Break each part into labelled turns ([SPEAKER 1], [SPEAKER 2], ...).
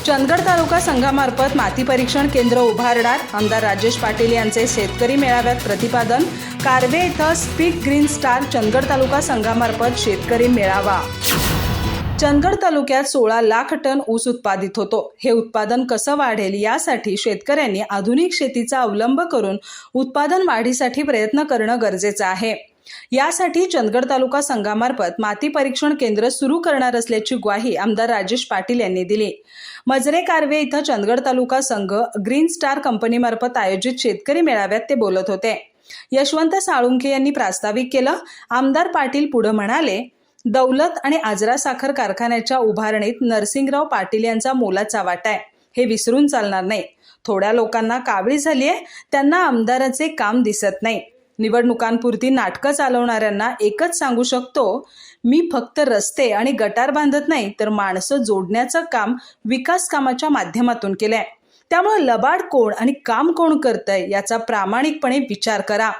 [SPEAKER 1] चंदगड तालुका संघामार्फत माती परीक्षण केंद्र उभारणार आमदार राजेश पाटील यांचे शेतकरी मेळाव्यात प्रतिपादन। कारवे इथं स्पीक ग्रीन स्टार चंदगड तालुका संघामार्फत शेतकरी मेळावा। चंदगड तालुक्यात 16 लाख टन ऊस उत्पादित होतो। हे उत्पादन कसं वाढेल यासाठी शेतकऱ्यांनी आधुनिक शेतीचा अवलंब करून उत्पादन वाढीसाठी प्रयत्न करणं गरजेचं आहे। यासाठी चंदगड तालुका संघामार्फत माती परीक्षण केंद्र सुरू करणार असल्याची ग्वाही आमदार राजेश पाटील यांनी दिली। मजरे कारवे इथं चंदगड तालुका संघ ग्रीन स्टार कंपनीमार्फत आयोजित शेतकरी मेळाव्यात ते बोलत होते। यशवंत साळुंखे यांनी प्रास्ताविक केलं। आमदार पाटील पुढे म्हणाले, दौलत आणि आजरा साखर कारखान्याच्या उभारणीत नरसिंगराव पाटील यांचा मोलाचा वाटा आहे, हे विसरून चालणार नाही। थोड्या लोकांना कावळी झाली आहे, त्यांना आमदाराचे काम दिसत नाही। निवडणुकांपुरती नाटकं चालवणाऱ्यांना एकच सांगू शकतो, मी फक्त रस्ते आणि गटार बांधत नाही तर माणसं जोडण्याचं काम विकास कामाच्या माध्यमातून केलंय। त्यामुळे लबाड कोण आणि काम कोण करतंय याचा प्रामाणिकपणे विचार करा।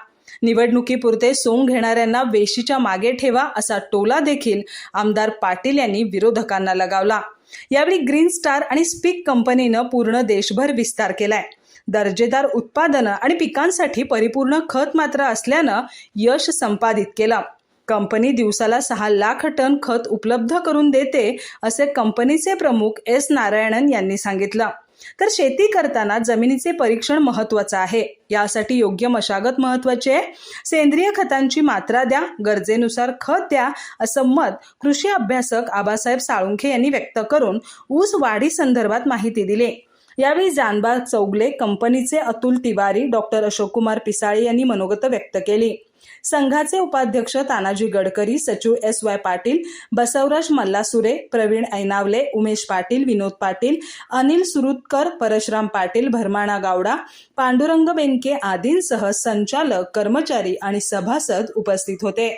[SPEAKER 1] निवडणुकीपुरते सोंग घेणाऱ्यांना वेशीच्या मागे ठेवा असा टोला देखील आमदार पाटील यांनी विरोधकांना लगावला। यावेळी ग्रीन स्टार आणि स्पीक कंपनीनं पूर्ण देशभर विस्तार केलाय। दर्जेदार उत्पादनं आणि पिकांसाठी परिपूर्ण खत मात्र असल्यानं यश संपादित केलं। कंपनी दिवसाला 6 लाख टन खत उपलब्ध करून देते असे कंपनीचे प्रमुख एस नारायणन यांनी सांगितलं। तर शेती करताना जमिनीचे परीक्षण महत्त्वाचं आहे, यासाठी योग्य मशागत महत्त्वाची आहे। सेंद्रिय खतांची मात्रा द्या, गरजेनुसार खत द्या असं मत कृषी अभ्यासक आबासाहेब साळुंखे यांनी व्यक्त करून ऊस वाढी संदर्भात माहिती दिली। यावेळी जानबाग चौगले, कंपनीचे अतुल तिवारी, डॉक्टर अशोक कुमार पिसाळे यांनी मनोगत व्यक्त केली। संघाचे उपाध्यक्ष तानाजी गडकरी, सचिव SY पाटील, बसवराज मल्लासुरे, प्रवीण ऐनावले, उमेश पाटील, विनोद पाटील, अनिल सुरुतकर, परशुराम पाटील, भरमाणा गावडा, पांडुरंग बेनके आदींसह संचालक, कर्मचारी आणि सभासद उपस्थित होते।